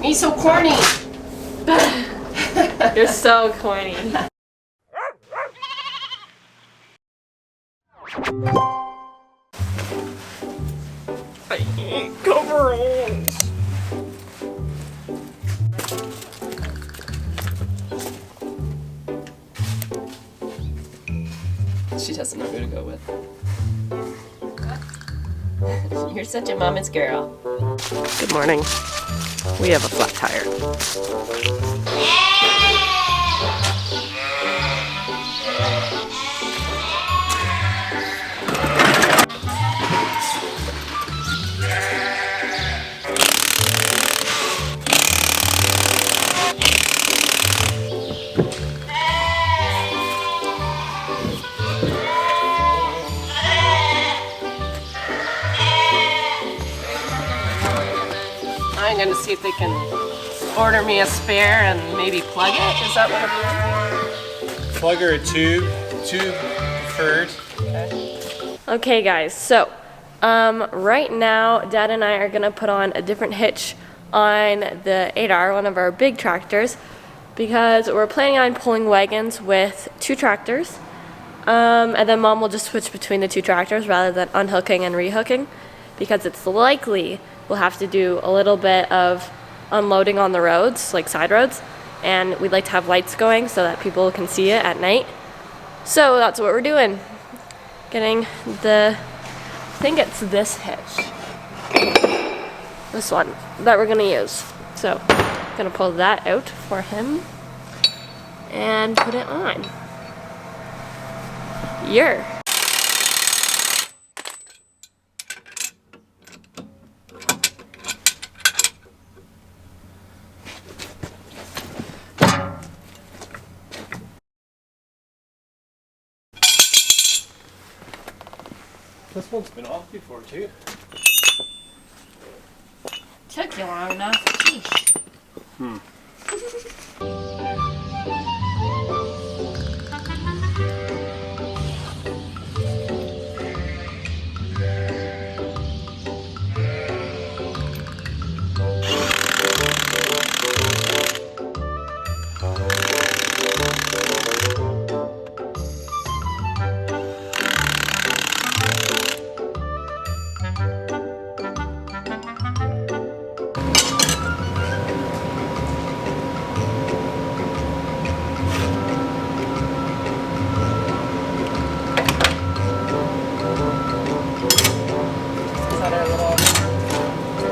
Me so corny. You're so corny. I hate coveralls. She doesn't know who to go with. You're such a mama's girl. Good morning. We have a flat tire. I'm gonna see if they can order me a spare and maybe plug it. Is that what I'm doing? Plug or a tube preferred. Okay. Okay guys, so right now Dad and I are gonna put on a different hitch on the 8R, one of our big tractors, because we're planning on pulling wagons with 2 tractors. And then Mom will just switch between the 2 tractors rather than unhooking and rehooking, because it's likely we'll have to do a little bit of unloading on the roads, like side roads, and we'd like to have lights going so that people can see it at night. So that's what we're doing. Getting the, I think it's this hitch. This one that we're gonna use. So I'm gonna pull that out for him and put it on. Yeah. This one's been off before too. Took you long enough. Jeez.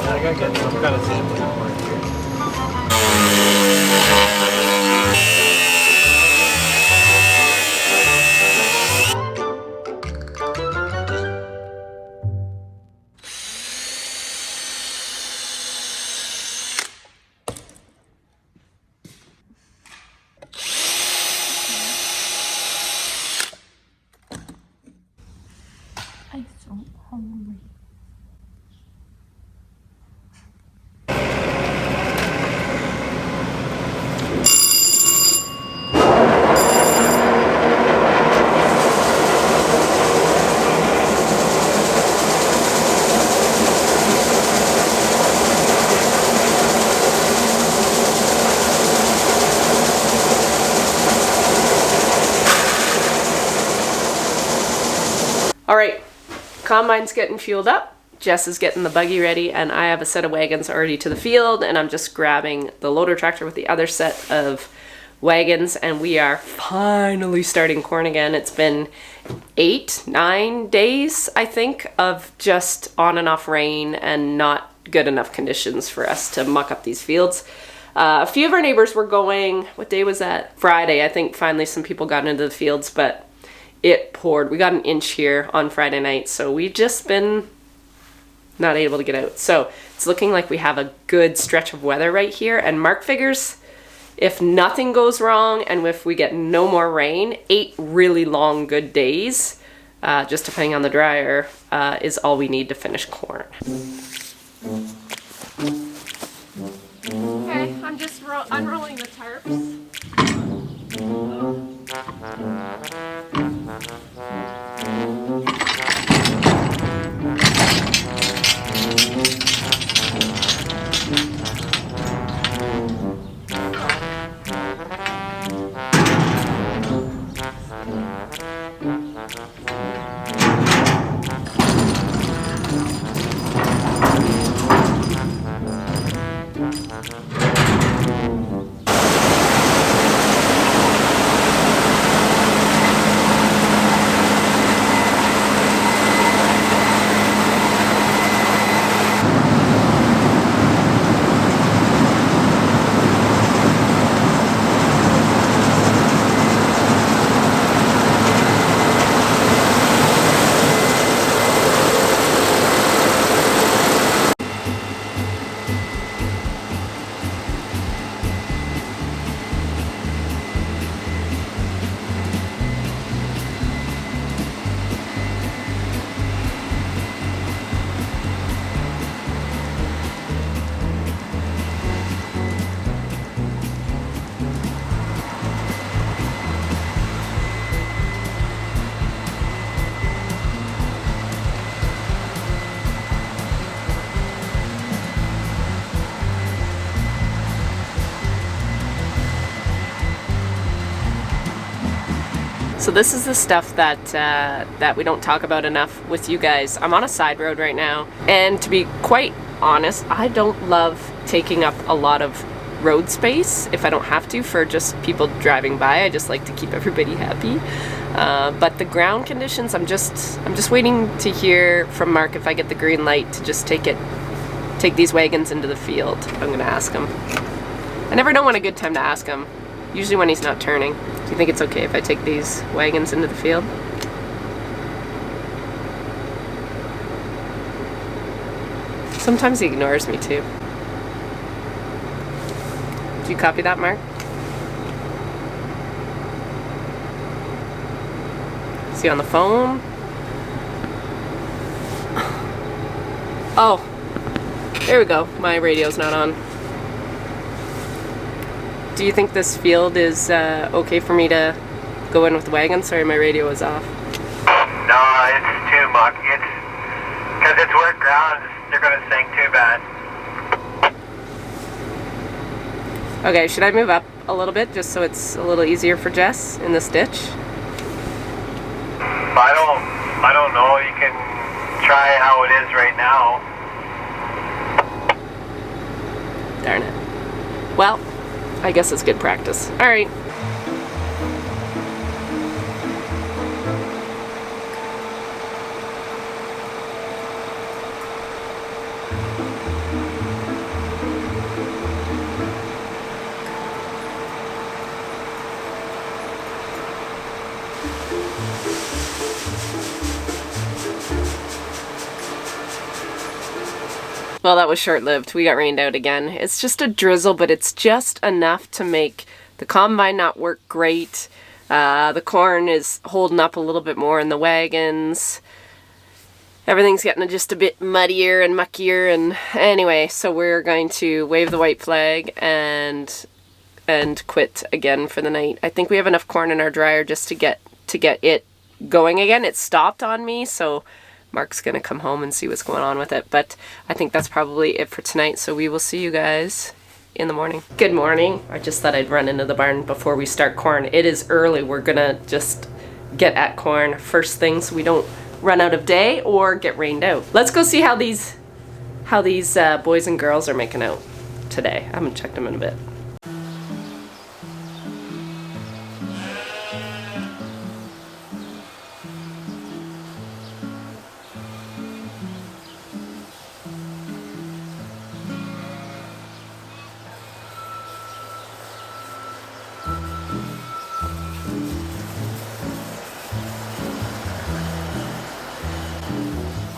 I gotta get some kind of sampling mark here. I'm so hungry. All right, combine's getting fueled up. Jess is getting the buggy ready, and I have a set of wagons already to the field, and I'm just grabbing the loader tractor with the other set of wagons, and we are finally starting corn again. It's been 8-9 days, I think, of just on and off rain and not good enough conditions for us to muck up these fields. A few of our neighbors were going, what day was that? Friday, I think finally some people got into the fields, but it poured. We got an inch here on Friday night, so we've just been not able to get out. So it's looking like we have a good stretch of weather right here, and Mark figures if nothing goes wrong and if we get no more rain, 8 really long good days, just depending on the dryer, is all we need to finish corn. Okay, I'm just unrolling the tarps. So this is the stuff that that we don't talk about enough with you guys. I'm on a side road right now, and to be quite honest, I don't love taking up a lot of road space if I don't have to for just people driving by. I just like to keep everybody happy. But the ground conditions, I'm just waiting to hear from Mark if I get the green light to just take these wagons into the field. I'm gonna ask him. I never know when a good time to ask him. Usually when he's not turning. Do you think it's okay if I take these wagons into the field? Sometimes he ignores me too. Do you copy that, Mark? Is he on the phone? Oh, there we go. My radio's not on. Do you think this field is okay for me to go in with the wagon? Sorry, my radio is off. No, it's too much. It's because it's wet ground. They're gonna sink too bad. Okay, should I move up a little bit just so it's a little easier for Jess in this ditch? I don't know. You can try how it is right now. Darn it. Well, I guess it's good practice. All right. Well, that was short-lived. We got rained out again. It's just a drizzle, but it's just enough to make the combine not work great. The corn is holding up a little bit more in the wagons. Everything's getting just a bit muddier and muckier. And anyway, so we're going to wave the white flag and quit again for the night. I think we have enough corn in our dryer just to get it going again. It stopped on me, so Mark's gonna come home and see what's going on with it, but I think that's probably it for tonight, so we will see you guys in the morning. Good morning. I just thought I'd run into the barn before we start corn. It is early. We're gonna just get at corn first thing so we don't run out of day or get rained out. Let's go see how these boys and girls are making out today. I haven't checked them in a bit.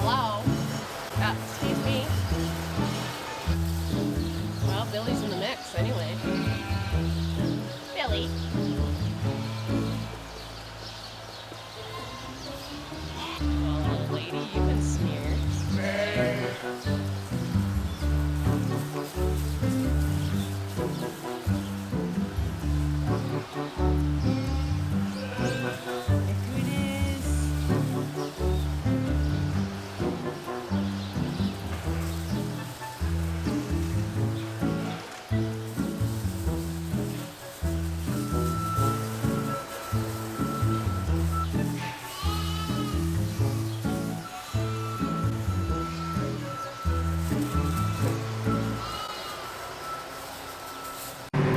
Hello? Excuse me? Well, Billy's in the mix anyway. Billy. Oh, lady, you've been smeared.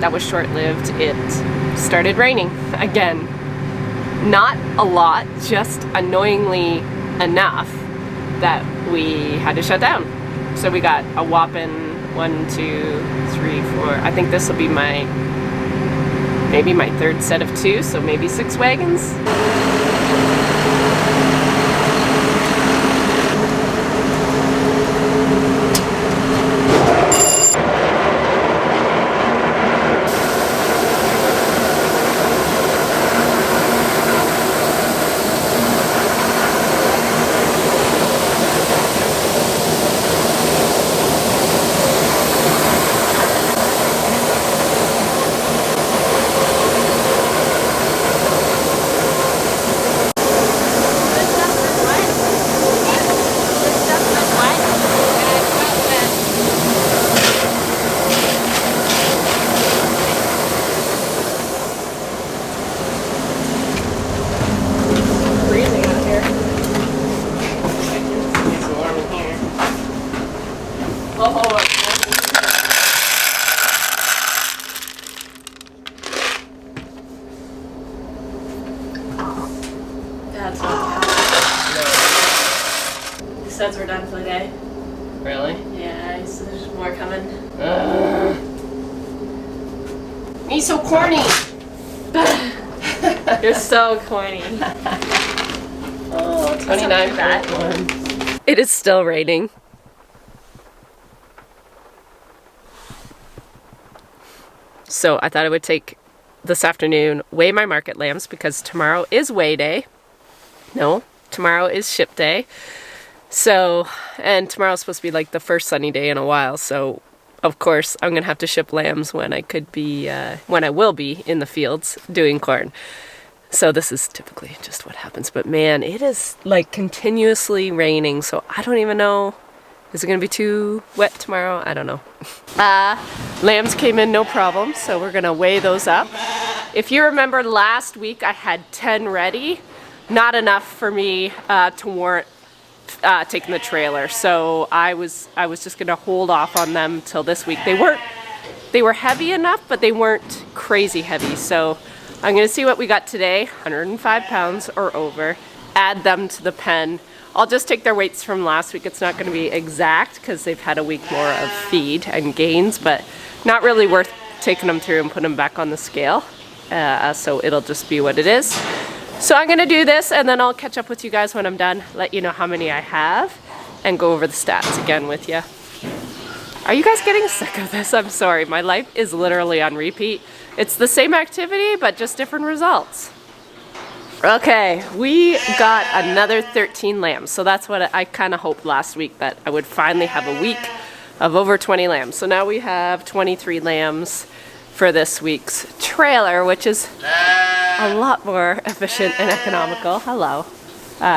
That was short-lived. It started raining again. Not a lot, just annoyingly enough that we had to shut down. So we got a whopping 1, 2, 3, 4. I think this will be maybe my third set of 2, so maybe 6 wagons. He's so corny. You're so corny. Oh, 29.1. It is still raining. So I thought I would take this afternoon, weigh my market lambs because tomorrow is weigh day. No, tomorrow is ship day. So, and tomorrow's supposed to be like the first sunny day in a while. So, of course, I'm going to have to ship lambs when I could be, when I will be in the fields doing corn. So this is typically just what happens. But man, it is like continuously raining. So I don't even know. Is it going to be too wet tomorrow? I don't know. Lambs came in no problem. So we're going to weigh those up. If you remember last week, I had 10 ready. Not enough for me to warrant taking the trailer. So I was just going to hold off on them till this week. They were heavy enough, but they weren't crazy heavy. So I'm going to see what we got today, 105 pounds or over, add them to the pen. I'll just take their weights from last week. It's not going to be exact because they've had a week more of feed and gains, but not really worth taking them through and putting them back on the scale. So it'll just be what it is. So I'm going to do this and then I'll catch up with you guys when I'm done, let you know how many I have, and go over the stats again with you. Are you guys getting sick of this? I'm sorry. My life is literally on repeat. It's the same activity, but just different results. Okay, we got another 13 lambs. So that's what I kind of hoped last week, that I would finally have a week of over 20 lambs. So now we have 23 lambs for this week's trailer, which is a lot more efficient and economical. Hello.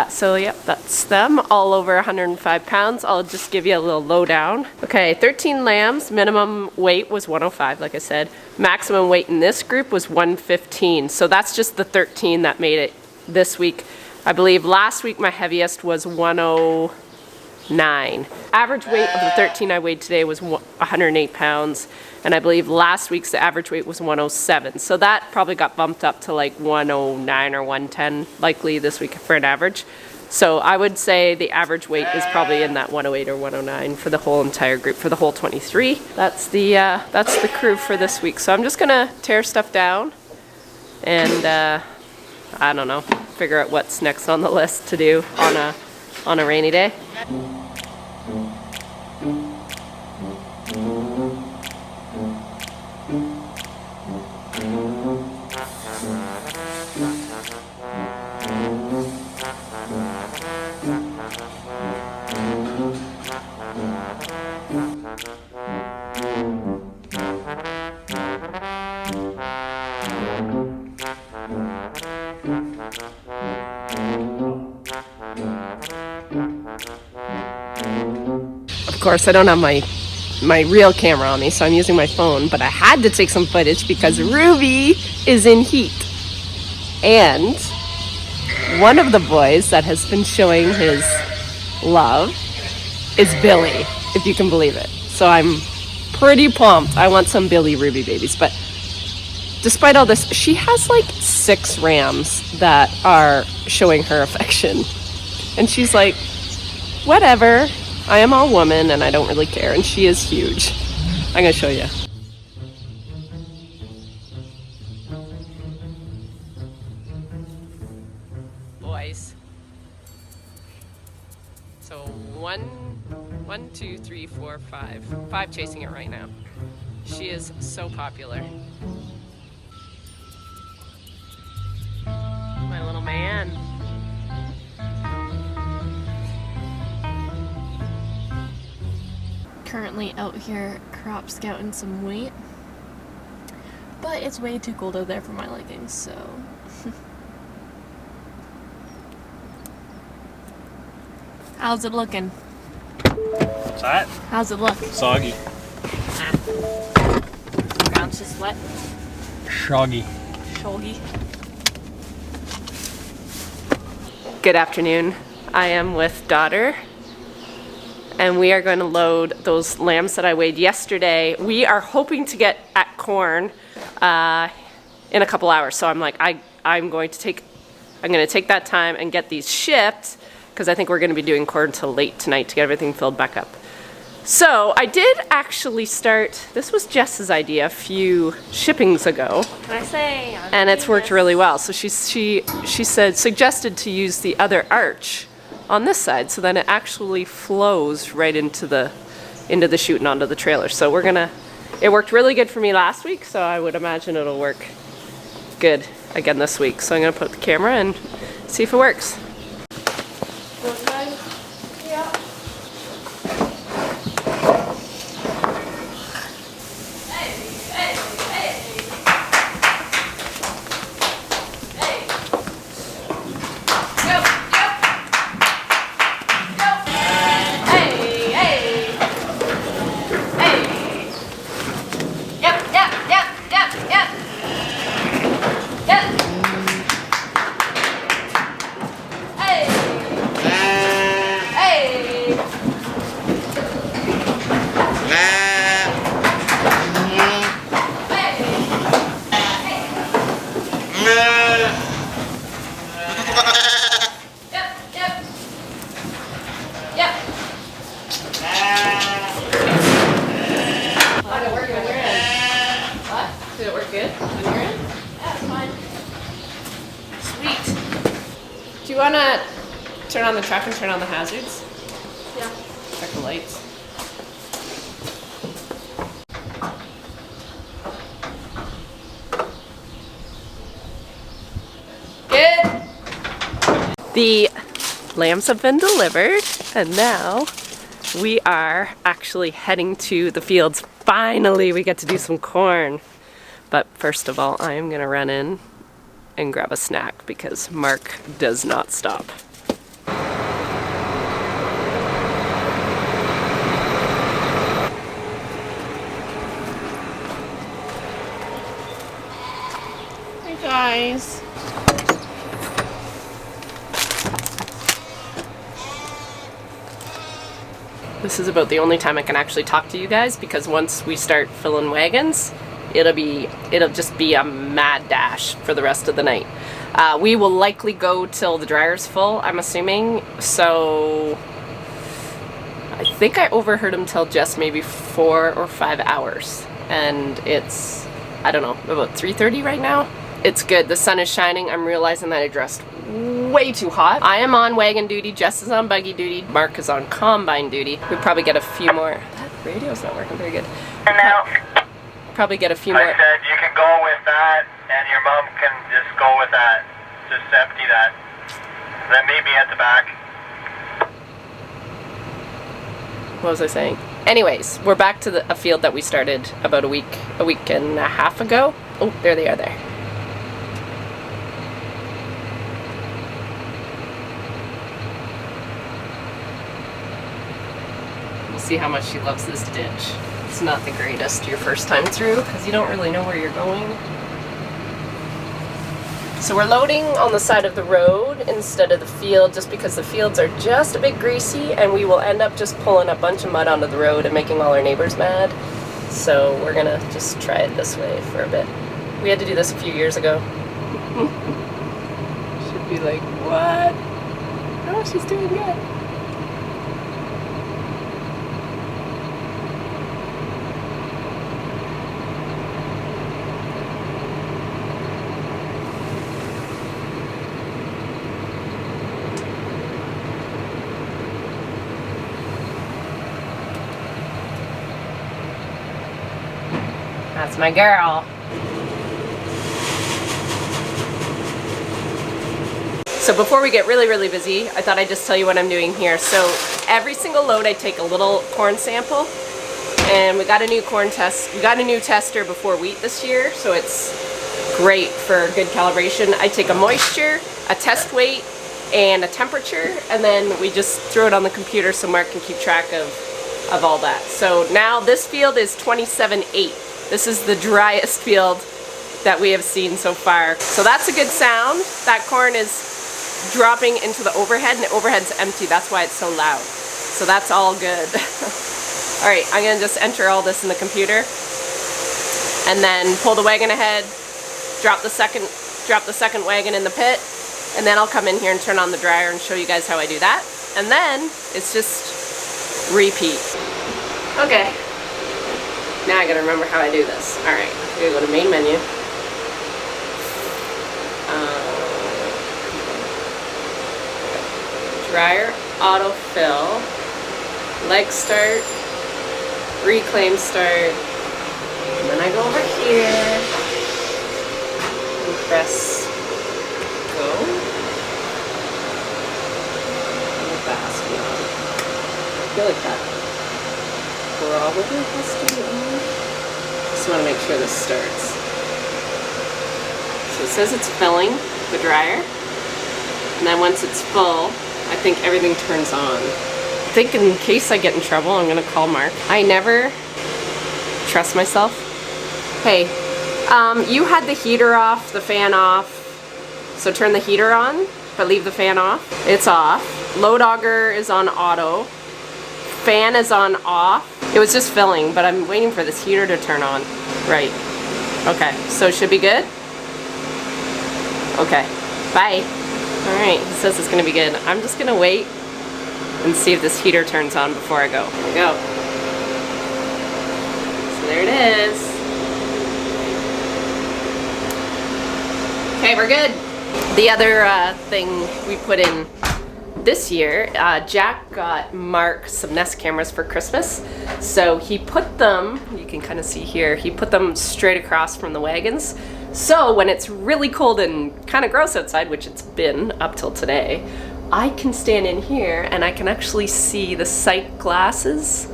So yep, that's them, all over 105 pounds. I'll just give you a little lowdown. Okay, 13 lambs, minimum weight was 105, like I said. Maximum weight in this group was 115. So that's just the 13 that made it this week. I believe last week my heaviest was 109. Average weight of the 13 I weighed today was 108 pounds. And I believe last week's the average weight was 107. So that probably got bumped up to like 109 or 110 likely this week for an average. So I would say the average weight is probably in that 108 or 109 for the whole entire group, for the whole 23. That's the crew for this week. So I'm just gonna tear stuff down and I don't know, figure out what's next on the list to do on a rainy day. Of course, I don't have my real camera on me, so I'm using my phone, but I had to take some footage because Ruby is in heat. And one of the boys that has been showing his love is Billy, if you can believe it. So I'm pretty pumped. I want some Billy Ruby babies, but despite all this, she has like 6 rams that are showing her affection. And she's like, whatever. I am all woman and I don't really care, and she is huge. I'm gonna show you. Boys. So 1, 2, 3, 4, 5. 5 chasing it right now. She is so popular. My little man. Currently out here crop scouting some wheat, but it's way too cold out there for my liking, so how's it looking? What's that? How's it look? Soggy. Ground's just wet. Shoggy. Shoggy. Good afternoon. I am with daughter, and we are going to load those lambs that I weighed yesterday. We are hoping to get at corn in a couple hours. So I'm like, I'm going to take that time and get these shipped, because I think we're going to be doing corn till late tonight to get everything filled back up. So I did actually start, this was Jess's idea a few shippings ago. Can I say? And it's worked really well. So she suggested to use the other arch on this side, so then it actually flows right into the chute and onto the trailer. So it worked really good for me last week, so I would imagine it'll work good again this week. So I'm gonna put the camera and see if it works. Yeah. Did it work good on your end? Yeah, it's fine. Sweet. Do you want to turn on the truck and turn on the hazards? Yeah. Check the lights. Good. The lambs have been delivered, and now we are actually heading to the fields. Finally, we get to do some corn. But first of all, I am gonna run in and grab a snack because Mark does not stop. Hey guys. This is about the only time I can actually talk to you guys, because once we start filling wagons, it'll just be a mad dash for the rest of the night. We will likely go till the dryer's full, I'm assuming. So I think I overheard him tell Jess maybe 4 or 5 hours, and it's, I don't know, about 3:30 right now. It's good. The sun is shining. I'm realizing that I dressed way too hot. I am on wagon duty. Jess is on buggy duty. Mark is on combine duty. We probably get a few more. That radio's not working very good. And now, Probably get a few I more. said you can go with that, and your mom can just go with that. Just empty that. Then meet me at the back. What was I saying? Anyways, we're back to a field that we started about a week and a half ago. Oh, there they are there. We'll see how much she loves this ditch. It's not the greatest your first time through because you don't really know where you're going. So we're loading on the side of the road instead of the field, just because the fields are just a bit greasy and we will end up just pulling a bunch of mud onto the road and making all our neighbors mad. So we're gonna just try it this way for a bit. We had to do this a few years ago. Should be like, what? Oh, she's doing good. That's my girl. So before we get really busy, I thought I'd just tell you what I'm doing here. So every single load I take a little corn sample, and we got a new corn test. We got a new tester before wheat this year, so it's great for good calibration. I take a moisture, a test weight, and a temperature, and then we just throw it on the computer so Mark can keep track of all that. So now this field is 27.8. This is the driest field that we have seen so far. So that's a good sound. That corn is dropping into the overhead, and the overhead's empty. That's why it's so loud. So that's all good. All right, I'm gonna just enter all this in the computer and then pull the wagon ahead, drop the second wagon in the pit, and then I'll come in here and turn on the dryer and show you guys how I do that. And then it's just repeat. Okay. Now I gotta remember how I do this. Alright, I'm gonna go to main menu. Dryer, autofill, leg start, reclaim start, and then I go over here and press go. And the basket on. I feel like that probably has to be on. Just want to make sure this starts. So it says it's filling the dryer, and then once it's full, I think everything turns on. I think in case I get in trouble, I'm gonna call Mark. I never trust myself. Hey, you had the heater off, the fan off, so turn the heater on, but leave the fan off. It's off. Low dogger is on auto. Fan is on off. It was just filling, but I'm waiting for this heater to turn on. Right. Okay, so it should be good? Okay, bye. Alright, he says it's gonna be good. I'm just gonna wait and see if this heater turns on before I go. Here we go. So there it is. Okay, we're good. The other thing we put in this year, Jack got Mark some Nest cameras for Christmas. So he put them, you can kind of see here, he put them straight across from the wagons. So when it's really cold and kind of gross outside, which it's been up till today, I can stand in here and I can actually see the sight glasses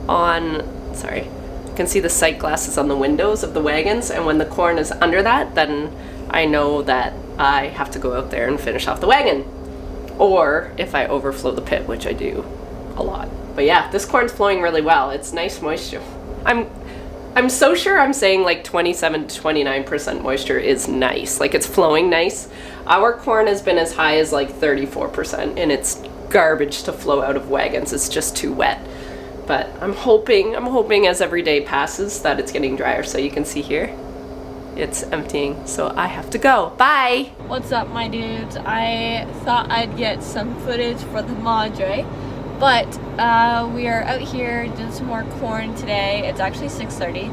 on, sorry, I can see the sight glasses on the windows of the wagons, and when the corn is under that, then I know that I have to go out there and finish off the wagon. Or if I overflow the pit, which I do a lot. But yeah, this corn's flowing really well. It's nice moisture. I'm so sure I'm saying like 27 to 29% moisture is nice. Like it's flowing nice. Our corn has been as high as like 34%, and it's garbage to flow out of wagons. It's just too wet. But I'm hoping as every day passes that it's getting drier. So you can see here, it's emptying. So I have to go. Bye. What's up, my dudes? I thought I'd get some footage for the madre, but we are out here doing some more corn today. It's actually 6:30.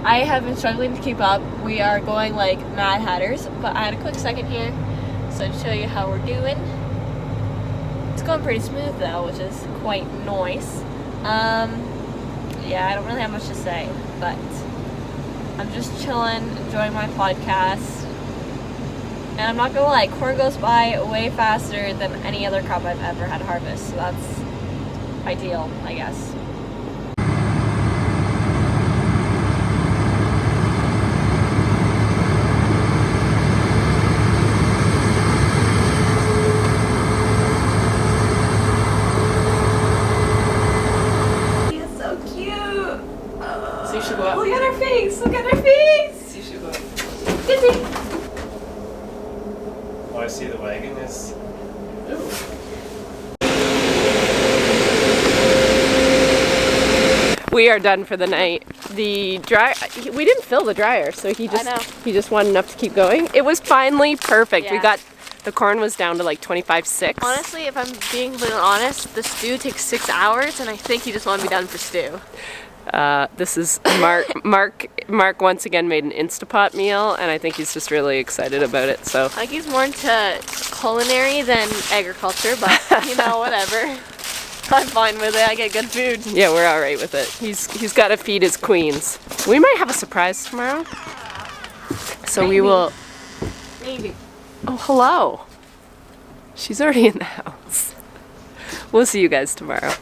I have been struggling to keep up. We are going like mad hatters, but I had a quick second here so to show you how we're doing. It's going pretty smooth though, which is quite nice. Yeah, I don't really have much to say, but I'm just chilling, enjoying my podcast. And I'm not gonna lie, corn goes by way faster than any other crop I've ever had to harvest. So that's ideal, I guess. He's so cute. So you should go up. Look at her face. Look at her face. You should go up. Dizzy. Oh, I see the wagon is. We are done for the night. The we didn't fill the dryer, so he just wanted enough to keep going. It was finally perfect. Yeah. We got, the corn was down to like 25.6. Honestly, if I'm being completely honest, the stew takes 6 hours, and I think he just wanted to be done for stew. This is Mark once again made an Instapot meal, and I think he's just really excited about it. So I think he's more into culinary than agriculture, but you know, whatever. I'm fine with it. I get good food. yeah, we're all right with it. He's got to feed his queens. We might have a surprise tomorrow. So Maybe. we will. Maybe. Oh, hello. She's already in the house. We'll see you guys tomorrow.